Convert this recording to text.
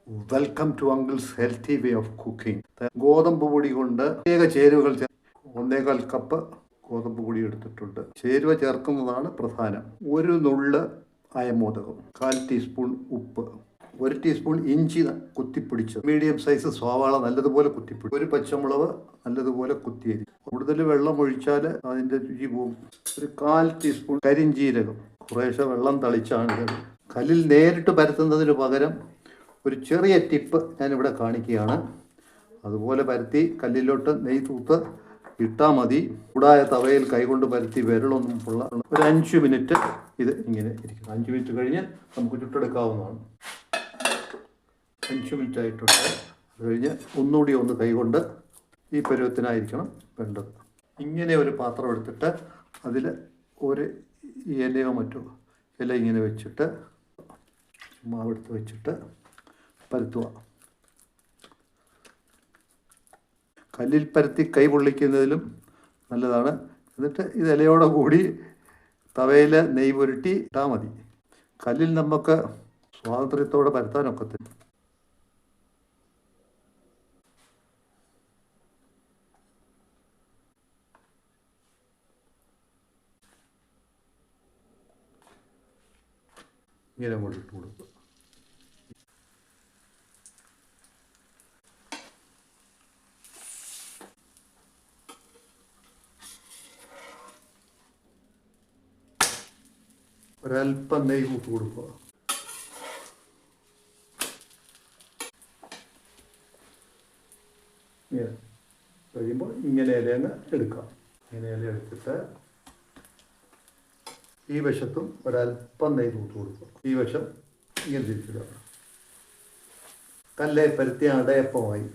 Welcome to uncle's healthy way of cooking. ഗോതമ്പ് പൊടി കൊണ്ട് പ്രത്യേക ചേരുവകൾ 1.25 കപ്പ് ഗോതമ്പ് പൊടി എടുത്തിട്ടുണ്ട്. ചേരുവ ചേർക്കുന്നതാണ് പ്രധാനം. ഒരു നുള്ള് അയമോദകം, 1/4 ടീസ്പൂൺ ഉപ്പ്, 1 ടീസ്പൂൺ ഇഞ്ചി കുത്തിപ്പിടിച്ച്, മീഡിയം സൈസ് സവാള നല്ലതുപോലെ കുത്തിപ്പിടിച്ച്, ഒരു പച്ചമുളക് നല്ലതുപോലെ കുത്തിയരി. കൂടുതൽ വെള്ളം ഒഴിച്ചാൽ അതിൻ്റെ രുചി പോകും. ഒരു 1/4 ടീസ്പൂൺ കരിഞ്ജീരകം, കുറേശ്ശെ വെള്ളം തളിച്ചാണ് ഇത്. കല്ലിൽ നേരിട്ട് പരത്തുന്നതിന് പകരം ഒരു ചെറിയ ടിപ്പ് ഞാനിവിടെ കാണിക്കുകയാണ്. അതുപോലെ പരത്തി കല്ലിലോട്ട് നെയ്യ് തൂത്ത് ഇട്ടാൽ മതി. ചൂടായ തവയിൽ കൈകൊണ്ട് പരത്തി വിരളൊന്നും ഉള്ള ഒരു 5 മിനിറ്റ് ഇത് ഇങ്ങനെ ഇരിക്കും. 5 മിനിറ്റ് കഴിഞ്ഞ് നമുക്ക് ചുട്ടെടുക്കാവുന്നതാണ്. 5 മിനിറ്റ് ആയിട്ടുണ്ട്. അത് കഴിഞ്ഞ് ഒന്നുകൂടി ഒന്ന് കൈകൊണ്ട് ഈ പരുവത്തിനായിരിക്കണം വേണ്ടത്. ഇങ്ങനെ ഒരു പാത്രം എടുത്തിട്ട് അതിൽ ഒരു ഇലയോ മറ്റോ ഇല ഇങ്ങനെ വെച്ചിട്ട് മാവെടുത്ത് വെച്ചിട്ട് പരത്തുക. കല്ലിൽ പരത്തി കൈ പൊള്ളിക്കുന്നതിലും നല്ലതാണ്. എന്നിട്ട് ഇത് ഇലയോടെ കൂടി തവയിൽ നെയ്യ് പുരട്ടി ഇട്ടാൽ മതി. കല്ലിൽ നമുക്ക് സ്വാതന്ത്ര്യത്തോടെ പരത്താനൊക്കത്തില്ല. ഇങ്ങനെ കൊണ്ടിട്ട് കൊടുക്കുക. ഒരല്പം നെയ്യ് കൂട്ടി കൊടുക്കുക. കഴിയുമ്പോൾ ഇങ്ങനെ ഇലയങ്ങ് എടുക്കാം. ഇങ്ങനെ ഇല എടുത്തിട്ട് ഈ വശത്തും ഒരല്പം നെയ്യ് കൂട്ടി കൊടുക്കുക. ഈ വശം ഇങ്ങനെ തിരിച്ചിടുക. കല്ലെ പരത്തിയ അടയപ്പമായി.